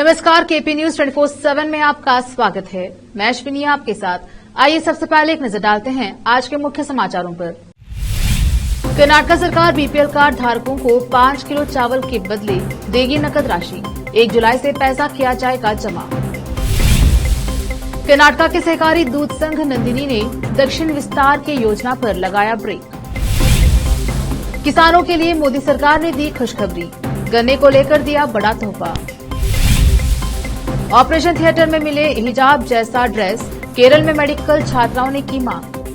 नमस्कार, KP news 24/7 में आपका स्वागत है। मैं अश्विनी आपके साथ। आइए सबसे पहले एक नजर डालते हैं आज के मुख्य समाचारों पर। कर्नाटक सरकार बीपीएल कार्ड धारकों को 5 किलो चावल के बदले देगी नकद राशि। 1 जुलाई से पैसा किया जाएगा जमा। कर्नाटक के सहकारी दूध संघ नंदिनी ने दक्षिण विस्तार की योजना पर लगाया ब्रेक। किसानों के लिए मोदी सरकार ने दी खुशखबरी, गन्ने को लेकर दिया बड़ा तोहफा। ऑपरेशन थिएटर में मिले हिजाब जैसा ड्रेस, केरल में मेडिकल छात्राओं ने की मांग।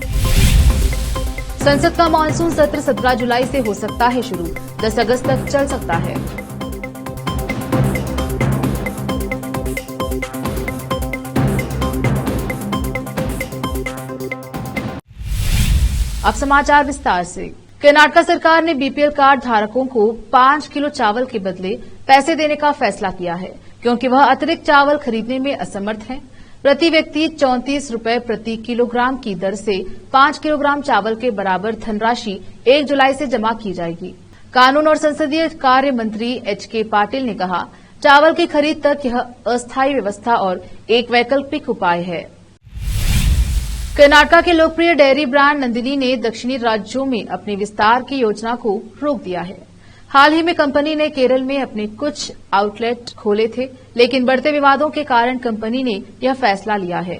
संसद का मानसून सत्र 17 जुलाई से हो सकता है शुरू, 10 अगस्त तक चल सकता है। अब समाचार विस्तार से। कर्नाटक सरकार ने बीपीएल कार्ड धारकों को 5 किलो चावल के बदले पैसे देने का फैसला किया है, क्योंकि वह अतिरिक्त चावल खरीदने में असमर्थ हैं। प्रति व्यक्ति 34 रुपए प्रति किलोग्राम की दर से 5 किलोग्राम चावल के बराबर धनराशि 1 जुलाई से जमा की जाएगी। कानून और संसदीय कार्य मंत्री एच.के. पाटिल ने कहा, चावल की खरीद तक यह अस्थायी व्यवस्था और एक वैकल्पिक उपाय है। कर्नाटक के लोकप्रिय डेयरी ब्रांड नंदिनी ने दक्षिणी राज्यों में अपने विस्तार की योजना को रोक दिया है। हाल ही में कंपनी ने केरल में अपने कुछ आउटलेट खोले थे, लेकिन बढ़ते विवादों के कारण कंपनी ने यह फैसला लिया है।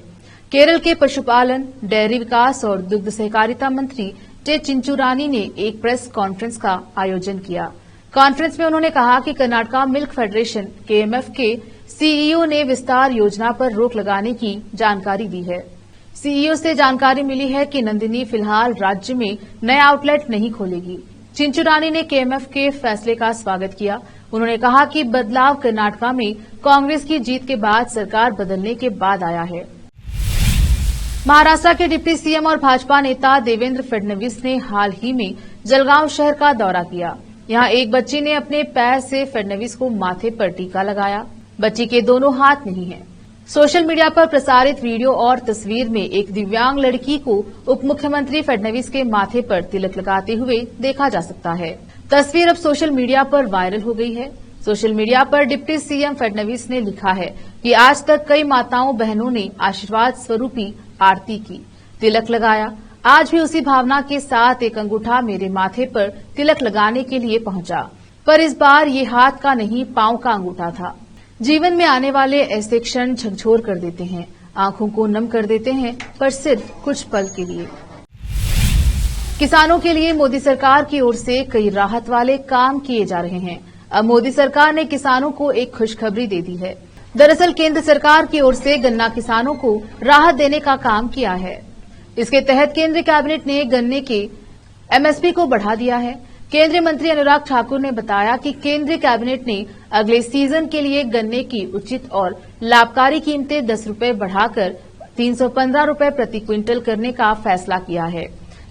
केरल के पशुपालन, डेयरी विकास और दुग्ध सहकारिता मंत्री टे चिंचुरानी ने एक प्रेस कॉन्फ्रेंस का आयोजन किया। कॉन्फ्रेंस में उन्होंने कहा कि कर्नाटक मिल्क फेडरेशन केएमएफ के सीईओ ने विस्तार योजना पर रोक लगाने की जानकारी दी है। सीईओ से जानकारी मिली है कि नंदिनी फिलहाल राज्य में नए आउटलेट नहीं खोलेगी। चिंचुरानी ने केएमएफ के फैसले का स्वागत किया। उन्होंने कहा कि बदलाव कर्नाटक में कांग्रेस की जीत के बाद सरकार बदलने के बाद आया है। महाराष्ट्र के डिप्टी सीएम और भाजपा नेता देवेंद्र फडणवीस ने हाल ही में जलगांव शहर का दौरा किया। यहां एक बच्ची ने अपने पैर से फडणवीस को माथे पर टीका लगाया। बच्ची के दोनों हाथ नहीं हैं। सोशल मीडिया पर प्रसारित वीडियो और तस्वीर में एक दिव्यांग लड़की को उप मुख्यमंत्री फडणवीस के माथे पर तिलक लगाते हुए देखा जा सकता है। तस्वीर अब सोशल मीडिया पर वायरल हो गई है। सोशल मीडिया पर डिप्टी सीएम फडणवीस ने लिखा है कि आज तक कई माताओं बहनों ने आशीर्वाद स्वरूपी आरती की, तिलक लगाया। आज भी उसी भावना के साथ एक अंगूठा मेरे माथे पर तिलक लगाने के लिए पहुंचा, पर इस बार ये हाथ का नहीं, पांव का अंगूठा था। जीवन में आने वाले ऐसे क्षण झकझोर कर देते हैं, आंखों को नम कर देते हैं, पर सिर्फ कुछ पल के लिए। किसानों के लिए मोदी सरकार की ओर से कई राहत वाले काम किए जा रहे हैं। अब मोदी सरकार ने किसानों को एक खुशखबरी दे दी है। दरअसल केंद्र सरकार की ओर से गन्ना किसानों को राहत देने का काम किया है। इसके तहत केंद्रीय कैबिनेट ने गन्ने के एमएसपी को बढ़ा दिया है। केंद्रीय मंत्री अनुराग ठाकुर ने बताया कि केंद्रीय कैबिनेट ने अगले सीजन के लिए गन्ने की उचित और लाभकारी कीमतें 10 रुपए बढ़ाकर 315 रुपए प्रति क्विंटल करने का फैसला किया है।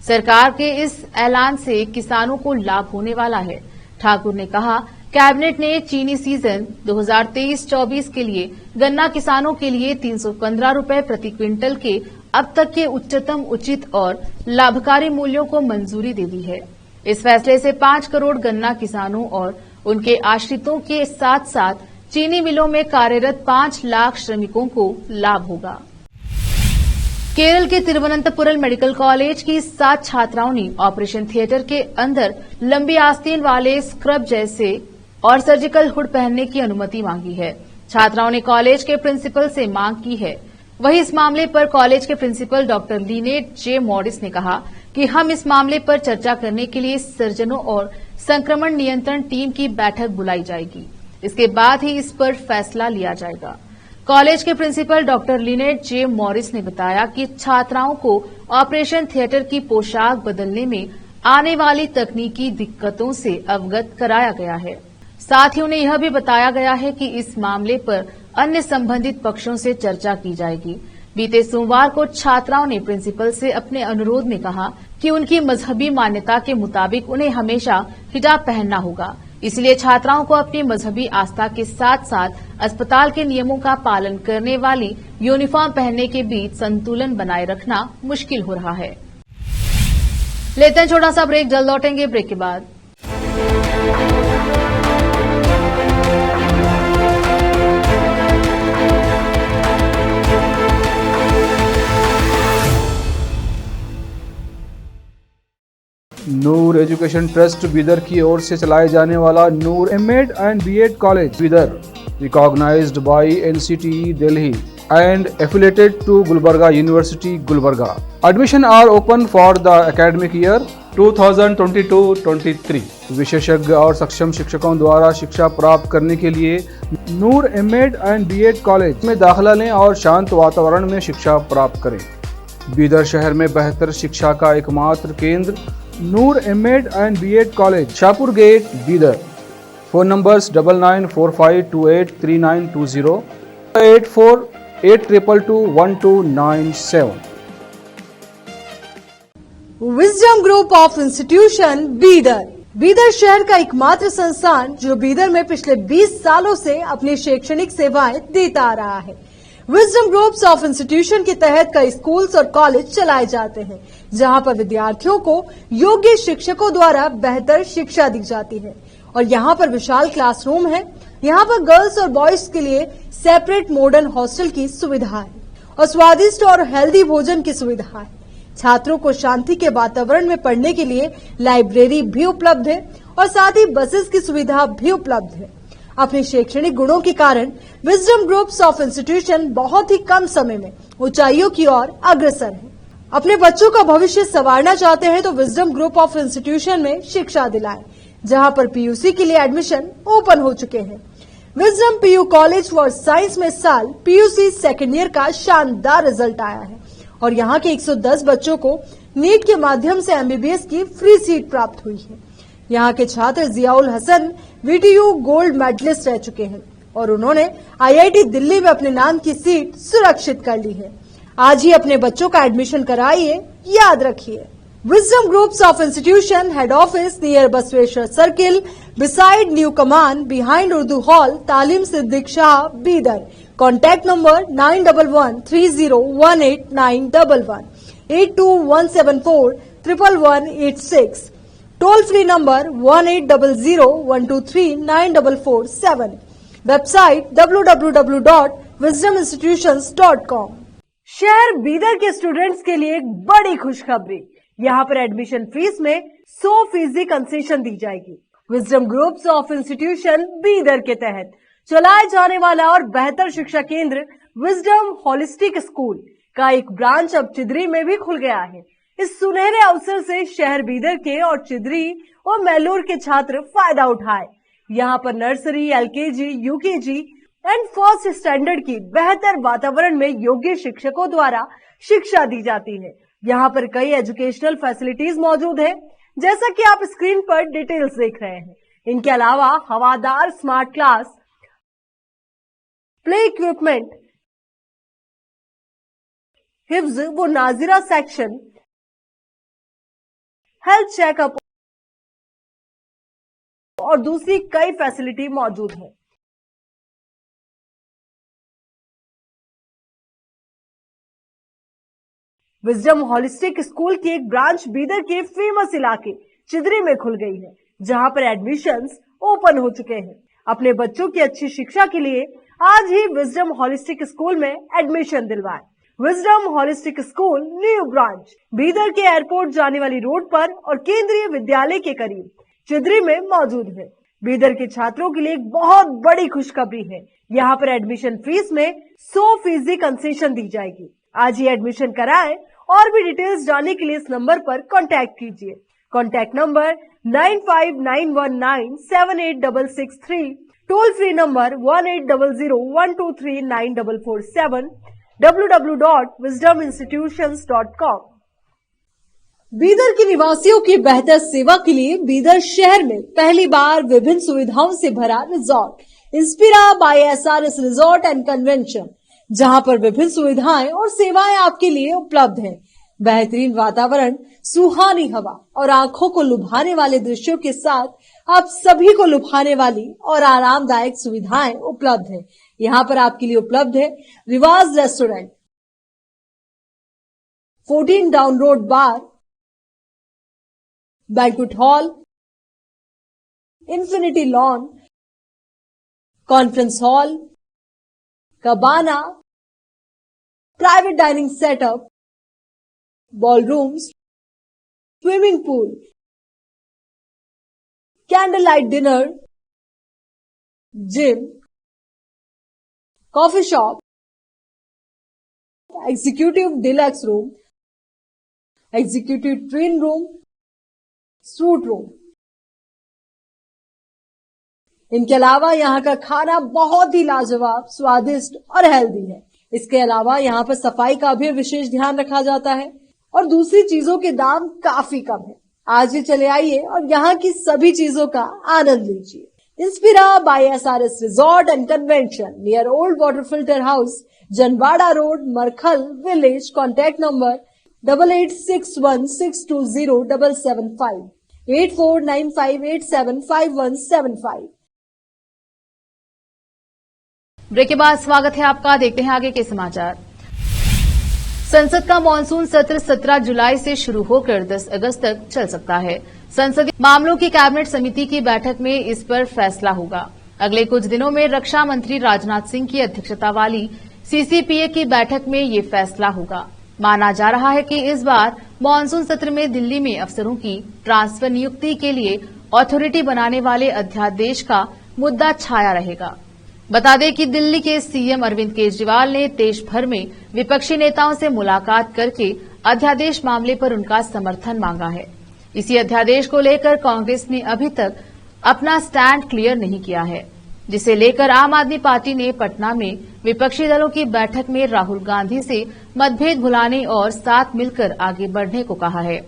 सरकार के इस ऐलान से किसानों को लाभ होने वाला है। ठाकुर ने कहा, कैबिनेट ने चीनी सीजन 2023-24 के लिए गन्ना किसानों के लिए 315 रुपए प्रति क्विंटल के अब तक के उच्चतम उचित और लाभकारी मूल्यों को मंजूरी दे दी है। इस फैसले से 5 करोड़ गन्ना किसानों और उनके आश्रितों के साथ साथ चीनी मिलों में कार्यरत 5 लाख श्रमिकों को लाभ होगा। केरल के तिरुवनंतपुरम मेडिकल कॉलेज की 7 छात्राओं ने ऑपरेशन थिएटर के अंदर लंबी आस्तीन वाले स्क्रब जैसे और सर्जिकल हुड पहनने की अनुमति मांगी है। छात्राओं ने कॉलेज के प्रिंसिपल से मांग की है। वहीं इस मामले पर कॉलेज के प्रिंसिपल डॉक्टर लिनेट जे मॉरिस ने कहा कि हम इस मामले पर चर्चा करने के लिए सर्जनों और संक्रमण नियंत्रण टीम की बैठक बुलाई जाएगी। इसके बाद ही इस पर फैसला लिया जाएगा। कॉलेज के प्रिंसिपल डॉक्टर लिनेट जे मॉरिस ने बताया कि छात्राओं को ऑपरेशन थिएटर की पोशाक बदलने में आने वाली तकनीकी दिक्कतों से अवगत कराया गया है। साथ ही उन्हें यह भी बताया गया है कि इस मामले पर अन्य संबंधित पक्षों से चर्चा की जाएगी। बीते सोमवार को छात्राओं ने प्रिंसिपल से अपने अनुरोध में कहा कि उनकी मजहबी मान्यता के मुताबिक उन्हें हमेशा हिजाब पहनना होगा। इसलिए छात्राओं को अपनी मजहबी आस्था के साथ साथ अस्पताल के नियमों का पालन करने वाली यूनिफॉर्म पहनने के बीच संतुलन बनाए रखना मुश्किल हो रहा है। लेते हैं छोटा सा ब्रेक, जल्द लौटेंगे ब्रेक के बाद। एजुकेशन ट्रस्ट बीदर की ओर से चलाए जाने वाला Noor MEd and BEd college Bidar, recognised by NCTE Delhi and affiliated to Gulbarga University, Gulbarga. Admission are open for the academic year 2022-23. विशेषज्ञ और सक्षम शिक्षकों द्वारा शिक्षा प्राप्त करने के लिए नूर एमएड एंड बीएड कॉलेज में दाखिला लें और शांत वातावरण में शिक्षा प्राप्त करें। बीदर शहर में बेहतर शिक्षा का एकमात्र केंद्र Noor MEd and BEd college, Shahpur gate, Bidar. Phone numbers 9945283920, 8482221297। Wisdom group of institution Bidar, Bidar शहर का एकमात्र संस्थान जो बीदर में पिछले 20 सालों से अपनी शैक्षणिक सेवाएं देता आ रहा है। विजडम ग्रुप्स ऑफ इंस्टीट्यूशन के तहत कई स्कूल्स और कॉलेज चलाए जाते हैं, जहां पर विद्यार्थियों को योग्य शिक्षकों द्वारा बेहतर शिक्षा दी जाती है। और यहाँ पर विशाल क्लासरूम है। यहाँ पर गर्ल्स और बॉयज के लिए सेपरेट मॉडर्न हॉस्टल की सुविधा है और स्वादिष्ट और हेल्दी भोजन की सुविधा है। छात्रों को शांति के वातावरण में पढ़ने के लिए लाइब्रेरी भी उपलब्ध है और साथ ही बसेस की सुविधा भी उपलब्ध है। अपने शैक्षणिक गुणों के कारण विजडम ग्रुप्स ऑफ इंस्टीट्यूशन बहुत ही कम समय में ऊंचाइयों की ओर अग्रसर है। अपने बच्चों का भविष्य संवारना चाहते हैं तो विजडम ग्रुप ऑफ इंस्टीट्यूशन में शिक्षा दिलाएं, जहां पर पीयूसी के लिए एडमिशन ओपन हो चुके हैं। Wisdom PU college for science में साल पीयूसी सेकेंड ईयर का शानदार रिजल्ट आया है और यहाँ के 110 बच्चों को नीट के माध्यम से एमबीबीएस की फ्री सीट प्राप्त हुई है। यहाँ के छात्र Ziaul Hasan VTU gold medalist रह चुके हैं और उन्होंने आईआईटी दिल्ली में अपने नाम की सीट सुरक्षित कर ली है। आज ही अपने बच्चों का एडमिशन कराइए, याद रखिए। Wisdom groups of institution head office near Basaveshwar circle, beside new Kaman, behind Urdu hall, Taleem Siddiq Shah, Bidar. Contact number 9113018911, 8217411186, toll free number 180012394447, website www.wisdominstitutions.com। शहर बीदर के स्टूडेंट्स के लिए एक बड़ी खुशखबरी, यहाँ पर एडमिशन फीस में 100% कंसेशन दी जाएगी। Wisdom groups of institution Bidar के तहत चलाए जाने वाला और बेहतर शिक्षा केंद्र विजडम होलिस्टिक स्कूल का एक ब्रांच अब चिदरी में भी खुल गया है। इस सुनहरे अवसर से शहर बीदर के और चिदरी और मैलूर के छात्र फायदा उठाए। यहाँ पर nursery, LKG, UKG and first standard की बेहतर वातावरण में योग्य शिक्षकों द्वारा शिक्षा दी जाती है। यहाँ पर कई एजुकेशनल फैसिलिटीज मौजूद है, जैसा कि आप स्क्रीन पर डिटेल्स देख रहे हैं। इनके अलावा हवादार स्मार्ट क्लास, प्ले इक्विपमेंट, हिफ्ज व नाजिरा सेक्शन, हेल्थ चेकअप और दूसरी कई फैसिलिटी मौजूद है। विजडम होलिस्टिक स्कूल की एक ब्रांच बीदर के फेमस इलाके चिदरी में खुल गई है, जहां पर एडमिशंस ओपन हो चुके हैं। अपने बच्चों की अच्छी शिक्षा के लिए आज ही विजडम होलिस्टिक स्कूल में एडमिशन दिलवाएं। Wisdom holistic school new branch Bidar के एयरपोर्ट जाने वाली रोड पर और केंद्रीय विद्यालय के करीब चिदरी में मौजूद है। बीदर के छात्रों के लिए एक बहुत बड़ी खुशखबरी है, यहाँ पर एडमिशन फीस में 100% कंसेशन दी जाएगी। आज ही एडमिशन कराएं और भी डिटेल्स जानने के लिए इस नंबर पर कांटेक्ट कीजिए। Contact number 9591978663, toll free number 180012394447, www.wisdominstitutions.com। Bidar के निवासियों की बेहतर सेवा के लिए बीदर शहर में पहली बार विभिन्न सुविधाओं से भरा resort Inspira by SRS resort and convention, जहां पर विभिन्न सुविधाएं और सेवाएं आपके लिए उपलब्ध हैं। बेहतरीन वातावरण, सुहानी हवा और आंखों को लुभाने वाले दृश्यों के साथ आप सभी को लुभाने वाली और आरामदायक सुविधाएं उपलब्ध है। यहाँ पर आपके लिए उपलब्ध है Riwaz restaurant, 14 down road bar, banquet hall, infinity lawn, conference hall, cabana, private dining setup, ballrooms, swimming pool, candle light dinner, gym, coffee shop, executive deluxe room, executive twin room, suite room. इनके अलावा यहाँ का खाना बहुत ही लाजवाब, स्वादिष्ट और healthy है। इसके अलावा यहाँ पर सफाई का भी विशेष ध्यान रखा जाता है और दूसरी चीजों के दाम काफी कम है। आज ही चले आइए और यहाँ की सभी चीजों का आनंद लीजिए। Inspira by SRS resort and convention near old water filter house, Janwada road, Markhal village. Contact number 8861620775, 8495875175। Break के बाद स्वागत है आपका। देखते हैं आगे के समाचार। संसद का मानसून सत्र 17 जुलाई से शुरू होकर 10 अगस्त तक चल सकता है। संसदीय मामलों की कैबिनेट समिति की बैठक में इस पर फैसला होगा। अगले कुछ दिनों में रक्षा मंत्री राजनाथ सिंह की अध्यक्षता वाली CCPA की बैठक में ये फैसला होगा। माना जा रहा है कि इस बार मानसून सत्र में दिल्ली में अफसरों की ट्रांसफर नियुक्ति के लिए अथॉरिटी बनाने वाले अध्यादेश का मुद्दा छाया रहेगा। बता दें कि दिल्ली के CM अरविंद केजरीवाल ने देश भर में विपक्षी नेताओं से मुलाकात करके अध्यादेश मामले पर उनका समर्थन मांगा है। इसी अध्यादेश को लेकर कांग्रेस ने अभी तक अपना स्टैंड क्लियर नहीं किया है, जिसे लेकर आम आदमी पार्टी ने पटना में विपक्षी दलों की बैठक में राहुल गांधी से मतभेद भुलाने और साथ मिलकर आगे बढ़ने को कहा है।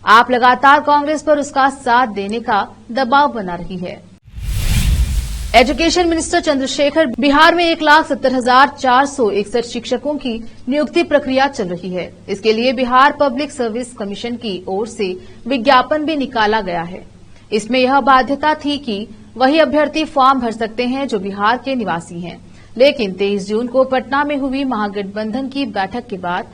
आप लगातार कांग्रेस पर उसका साथ देने का दबाव बना रही है। एजुकेशन मिनिस्टर चंद्रशेखर बिहार में 1,70,461 शिक्षकों की नियुक्ति प्रक्रिया चल रही है। इसके लिए बिहार पब्लिक सर्विस कमीशन की ओर से विज्ञापन भी निकाला गया है। इसमें यह बाध्यता थी कि वही अभ्यर्थी फॉर्म भर सकते हैं जो बिहार के निवासी हैं, लेकिन 23 जून को पटना में हुई महागठबंधन की बैठक के बाद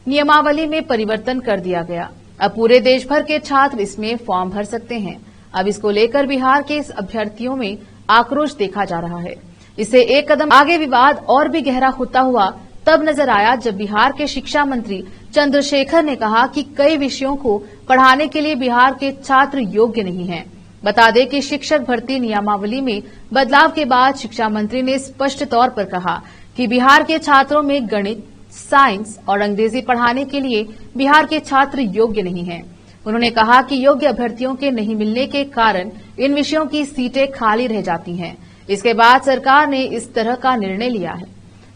नियमावली में परिवर्तन कर दिया गया। अब पूरे देश भर के छात्र इसमें फॉर्म भर सकते हैं। अब इसको लेकर बिहार के अभ्यर्थियों में आक्रोश देखा जा रहा है। इससे एक कदम आगे विवाद और भी गहरा होता हुआ तब नजर आया जब बिहार के शिक्षा मंत्री चंद्रशेखर ने कहा कि कई विषयों को पढ़ाने के लिए बिहार के छात्र योग्य नहीं हैं। बता दें कि शिक्षक भर्ती नियमावली में बदलाव के बाद शिक्षा मंत्री ने स्पष्ट तौर पर कहा कि बिहार के छात्रों में गणित, साइंस और अंग्रेजी पढ़ाने के लिए बिहार के छात्र योग्य नहीं हैं। उन्होंने कहा कि योग्य अभ्यर्थियों के नहीं मिलने के कारण इन विषयों की सीटें खाली रह जाती हैं। इसके बाद सरकार ने इस तरह का निर्णय लिया है।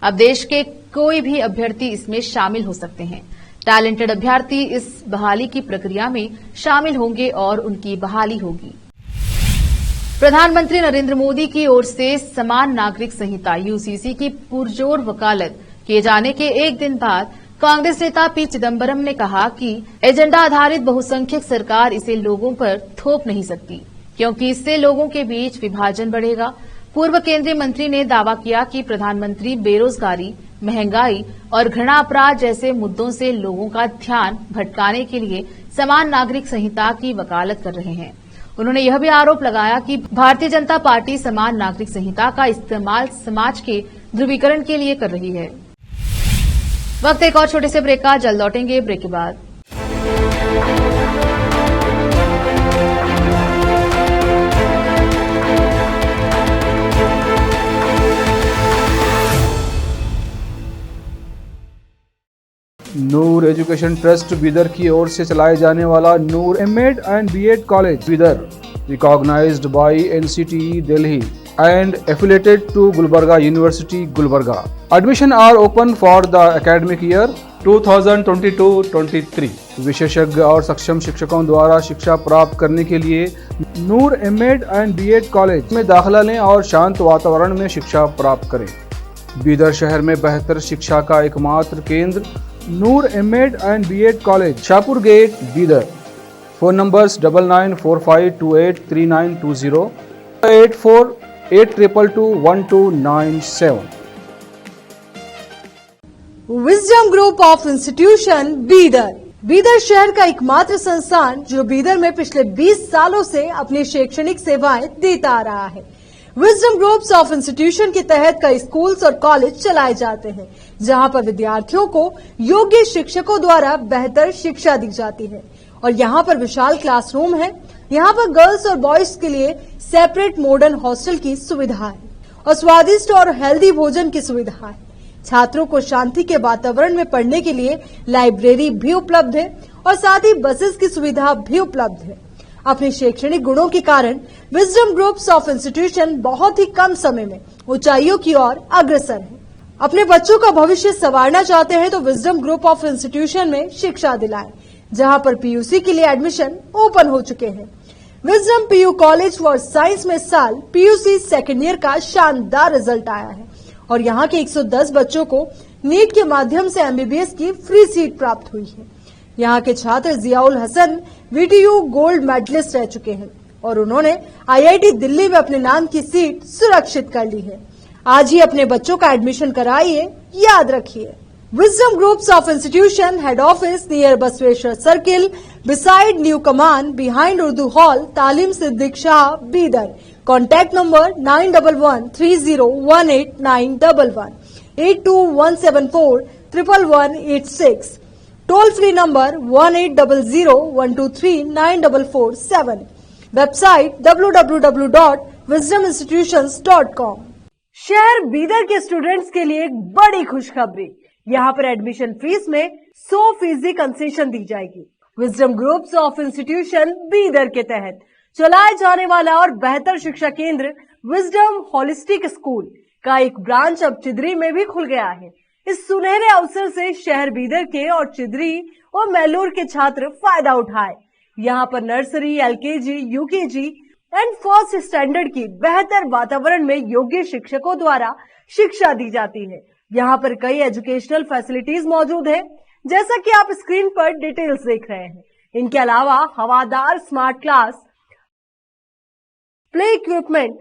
अब देश के कोई भी अभ्यर्थी इसमें शामिल हो सकते हैं। टैलेंटेड अभ्यर्थी इस बहाली की प्रक्रिया में शामिल होंगे और उनकी बहाली होगी। प्रधानमंत्री नरेंद्र मोदी की ओर से समान नागरिक संहिता UCC की पुरजोर वकालत किए जाने के एक दिन बाद कांग्रेस नेता P चिदम्बरम ने कहा कि एजेंडा आधारित बहुसंख्यक सरकार इसे लोगों पर थोप नहीं सकती, क्योंकि इससे लोगों के बीच विभाजन बढ़ेगा। पूर्व केंद्रीय मंत्री ने दावा किया कि प्रधानमंत्री बेरोजगारी, महंगाई और घृणा अपराध जैसे मुद्दों से लोगों का ध्यान भटकाने के लिए समान नागरिक संहिता की वकालत कर रहे हैं। उन्होंने यह भी आरोप लगाया कि भारतीय जनता पार्टी समान नागरिक संहिता का इस्तेमाल समाज के ध्रुवीकरण के लिए कर रही है। वक्त एक और छोटे से ब्रेक का, जल्द लौटेंगे ब्रेक के बाद। नूर एजुकेशन ट्रस्ट बीदर की ओर से चलाए जाने वाला Noor MEd and BEd college Bidar, recognised by NCTE Delhi and affiliated to Gulbarga University, Gulbarga. Admission are open for the academic year 2022-23. विशेषज्ञ और सक्षम शिक्षकों द्वारा शिक्षा प्राप्त करने के लिए नूर एमएड एंड बीएड कॉलेज में दाखिला लें और शांत वातावरण में शिक्षा प्राप्त करें। बीदर शहर में बेहतर शिक्षा का एकमात्र केंद्र Noor MEd and BEd college, Shahpur gate, Bidar. Phone numbers 9945283920, 8482221297। Wisdom group of institution Bidar, Bidar शहर का एकमात्र संस्थान जो बीदर में पिछले 20 सालों से अपनी शैक्षणिक सेवाएं देता आ रहा है। विजडम ग्रुप्स ऑफ इंस्टीट्यूशन के तहत कई स्कूल्स और कॉलेज चलाए जाते हैं, जहां पर विद्यार्थियों को योग्य शिक्षकों द्वारा बेहतर शिक्षा दी जाती है। और यहाँ पर विशाल क्लासरूम है, यहाँ पर गर्ल्स और बॉयज के लिए सेपरेट मॉडर्न हॉस्टल की सुविधा है और स्वादिष्ट और हेल्दी भोजन की सुविधा है। छात्रों को शांति के वातावरण में पढ़ने के लिए लाइब्रेरी भी उपलब्ध है और साथ ही बसेस की सुविधा भी उपलब्ध है। अपने शैक्षणिक गुणों के कारण विजडम ग्रुप्स ऑफ इंस्टीट्यूशन बहुत ही कम समय में ऊंचाइयों की ओर अग्रसर है। अपने बच्चों का भविष्य संवारना चाहते हैं तो विजडम ग्रुप ऑफ इंस्टीट्यूशन में शिक्षा दिलाएं, जहां पर पीयूसी के लिए एडमिशन ओपन हो चुके हैं। Wisdom PU college for science में साल पीयूसी सेकेंड ईयर का शानदार रिजल्ट आया है और यहाँ के 110 बच्चों को नीट के माध्यम से एमबीबीएस की फ्री सीट प्राप्त हुई है। यहाँ के छात्र Ziaul Hasan VTU gold medalist रह चुके हैं और उन्होंने आईआईटी दिल्ली में अपने नाम की सीट सुरक्षित कर ली है। आज ही अपने बच्चों का एडमिशन कराइए, याद रखिए। Wisdom groups of institution head office near Basaveshwar circle beside new Kaman behind Urdu hall Taleem Siddiq Shah Bidar. Contact number 9130189111 8217411186। Toll free number 180012394447। Website www.wisdominstitutions.com। शहर बीदर के स्टूडेंट्स के लिए एक बड़ी खुशखबरी, यहाँ पर एडमिशन फीस में 100% कंसेशन दी जाएगी। Wisdom groups of institution Bidar के तहत चलाए जाने वाला और बेहतर शिक्षा केंद्र विजडम होलिस्टिक स्कूल का एक ब्रांच अब चिदरी में भी खुल गया है। इस सुनहरे अवसर से शहर बीदर के और चिदरी और मैलूर के छात्र फायदा उठाए। यहाँ पर nursery, LKG, UKG and first standard की बेहतर वातावरण में योग्य शिक्षकों द्वारा शिक्षा दी जाती है। यहाँ पर कई एजुकेशनल फैसिलिटीज मौजूद है, जैसा कि आप स्क्रीन पर डिटेल्स देख रहे हैं। इनके अलावा हवादार स्मार्ट क्लास, प्ले इक्विपमेंट,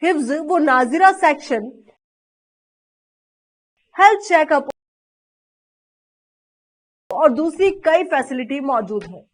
हिफ्ज व नाजिरा सेक्शन, हेल्थ चेकअप और दूसरी कई फैसिलिटी मौजूद है।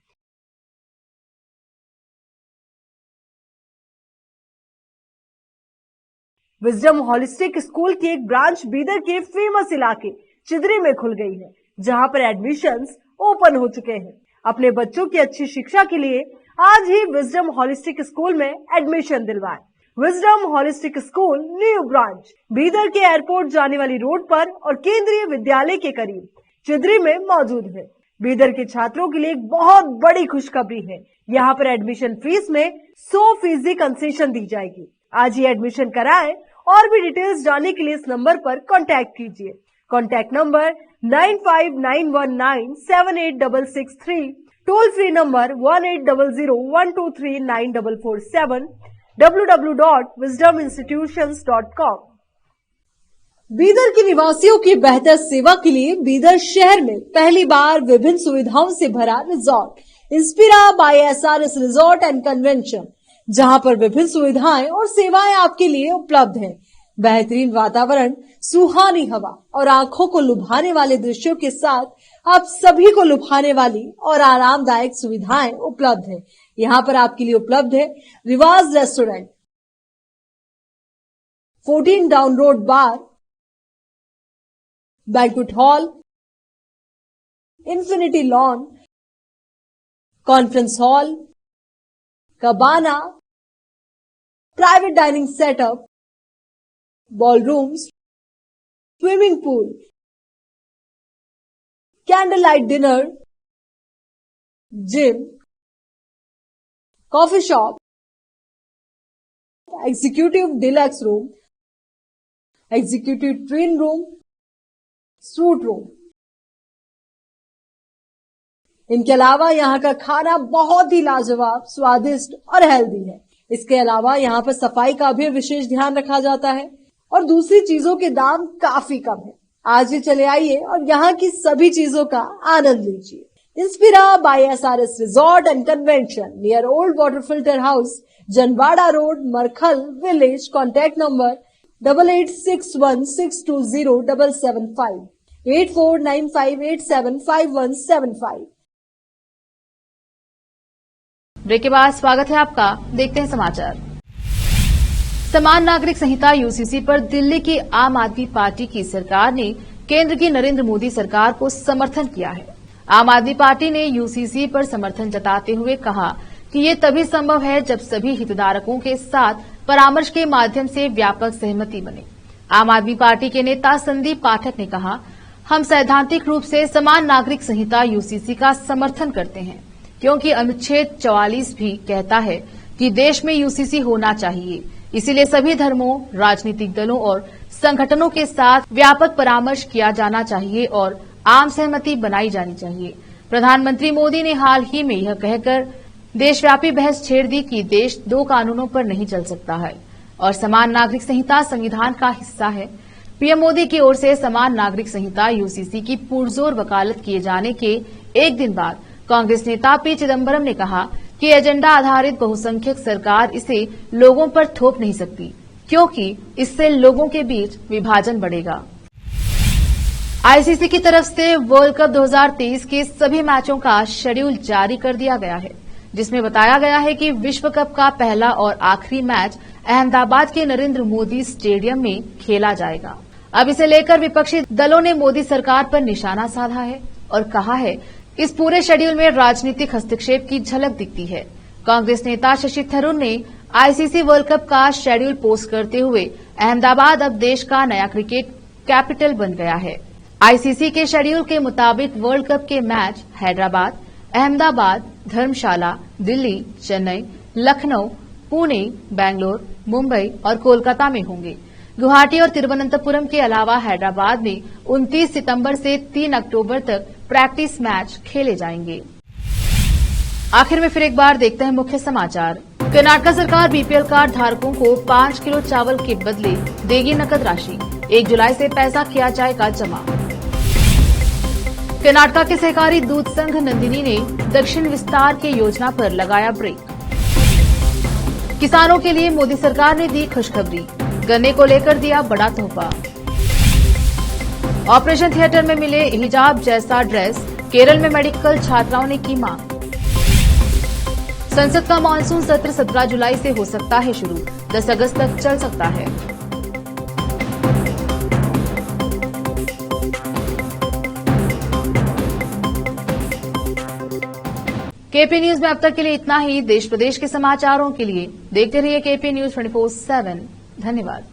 विजडम होलिस्टिक स्कूल की एक ब्रांच बीदर के फेमस इलाके चिदरी में खुल गई है, जहां पर एडमिशंस ओपन हो चुके हैं। अपने बच्चों की अच्छी शिक्षा के लिए आज ही विजडम होलिस्टिक स्कूल में एडमिशन दिलवाएं। Wisdom holistic school new branch Bidar के एयरपोर्ट जाने वाली रोड पर और केंद्रीय विद्यालय के करीब चिदरी में मौजूद है। बीदर के छात्रों के लिए एक बहुत बड़ी खुशखबरी है, यहाँ पर एडमिशन फीस में 100% कंसेशन दी जाएगी। आज ही एडमिशन कराएं और भी डिटेल्स जानने के लिए इस नंबर पर कांटेक्ट कीजिए। Contact number 9591978663, toll free number 180012394447, www.wisdominstitutions.com। Bidar के निवासियों की बेहतर सेवा के लिए बीदर शहर में पहली बार विभिन्न सुविधाओं से भरा resort Inspira by SRS resort and convention, जहां पर विभिन्न सुविधाएं और सेवाएं आपके लिए उपलब्ध हैं। बेहतरीन वातावरण, सुहानी हवा और आंखों को लुभाने वाले दृश्यों के साथ आप सभी को लुभाने वाली और आरामदायक सुविधाएं उपलब्ध है। यहाँ पर आपके लिए उपलब्ध है Riwaz restaurant, 14 down road bar, banquet hall, infinity lawn, conference hall, cabana, private dining setup, ballrooms, swimming pool, candle light dinner, gym, coffee shop, executive deluxe room, executive twin room, suite room. इनके अलावा यहाँ का खाना बहुत ही लाजवाब, स्वादिष्ट और healthy है। इसके अलावा यहाँ पर सफाई का भी विशेष ध्यान रखा जाता है और दूसरी चीजों के दाम काफी कम है। आज ही चले आइए और यहाँ की सभी चीजों का आनंद लीजिए। Inspira by SRS resort and convention near old water filter house, Janwada road, Markhal village. Contact number 8861620775, 8495875175। Break के बाद स्वागत है आपका। देखते हैं समाचार। समान नागरिक संहिता यूसीसी पर दिल्ली की आम आदमी पार्टी की सरकार ने केंद्र की नरेंद्र मोदी सरकार को समर्थन किया है। आम आदमी पार्टी ने यूसीसी पर समर्थन जताते हुए कहा कि ये तभी संभव है जब सभी हितधारकों के साथ परामर्श के माध्यम से व्यापक सहमति बने। आम आदमी पार्टी के नेता संदीप पाठक ने कहा, हम सैद्धांतिक रूप से समान नागरिक संहिता यूसीसी का समर्थन करते हैं, क्योंकि अनुच्छेद 44 भी कहता है कि देश में यूसीसी होना चाहिए। इसीलिए सभी धर्मों, राजनीतिक दलों और संगठनों के साथ व्यापक परामर्श किया जाना चाहिए और आम सहमति बनाई जानी चाहिए। प्रधानमंत्री मोदी ने हाल ही में यह कहकर देशव्यापी बहस छेड़ दी कि देश 2 कानूनों पर नहीं चल सकता है और समान नागरिक संहिता संविधान का हिस्सा है। पीएम मोदी की ओर से समान नागरिक संहिता यूसीसी की पुरजोर वकालत किए जाने के एक दिन बाद कांग्रेस नेता पी चिदम्बरम ने कहा कि एजेंडा आधारित बहुसंख्यक सरकार इसे लोगों पर थोप नहीं सकती, क्योंकि इससे लोगों के बीच विभाजन बढ़ेगा। आईसीसी की तरफ से वर्ल्ड कप 2023 के सभी मैचों का शेड्यूल जारी कर दिया गया है, जिसमें बताया गया है कि विश्व कप का पहला और आखिरी मैच अहमदाबाद के नरेंद्र मोदी स्टेडियम में खेला जाएगा। अब इसे लेकर विपक्षी दलों ने मोदी सरकार पर निशाना साधा है और कहा है, इस पूरे शेड्यूल में राजनीतिक हस्तक्षेप की झलक दिखती है। कांग्रेस नेता शशि थरूर ने आईसीसी वर्ल्ड कप का शेड्यूल पोस्ट करते हुए अहमदाबाद अब देश का नया क्रिकेट कैपिटल बन गया है। आईसीसी के शेड्यूल के मुताबिक वर्ल्ड कप के मैच हैदराबाद, अहमदाबाद, धर्मशाला, दिल्ली, चेन्नई, लखनऊ, पुणे, बेंगलोर, मुंबई और कोलकाता में होंगे। गुवाहाटी और तिरुवनंतपुरम के अलावा हैदराबाद में 29 सितंबर से 3 अक्टूबर तक प्रैक्टिस मैच खेले जाएंगे। आखिर में फिर एक बार देखते हैं मुख्य समाचार। कर्नाटक सरकार बीपीएल कार्ड धारकों को 5 किलो चावल के बदले देगी नकद राशि। 1 जुलाई से पैसा किया जाएगा जमा। कर्नाटक के सहकारी दूध संघ नंदिनी ने दक्षिण विस्तार की योजना पर लगाया ब्रेक। किसानों के लिए मोदी सरकार ने दी खुशखबरी, गन्ने को लेकर दिया बड़ा तोहफा। ऑपरेशन थिएटर में मिले हिजाब जैसा ड्रेस, केरल में मेडिकल छात्राओं ने की मांग। संसद का मानसून सत्र 17 जुलाई से हो सकता है शुरू, 10 अगस्त तक चल सकता है। केपी न्यूज में अब तक के लिए इतना ही। देश प्रदेश के समाचारों के लिए देखते रहिए केपी न्यूज 24/7। धन्यवाद।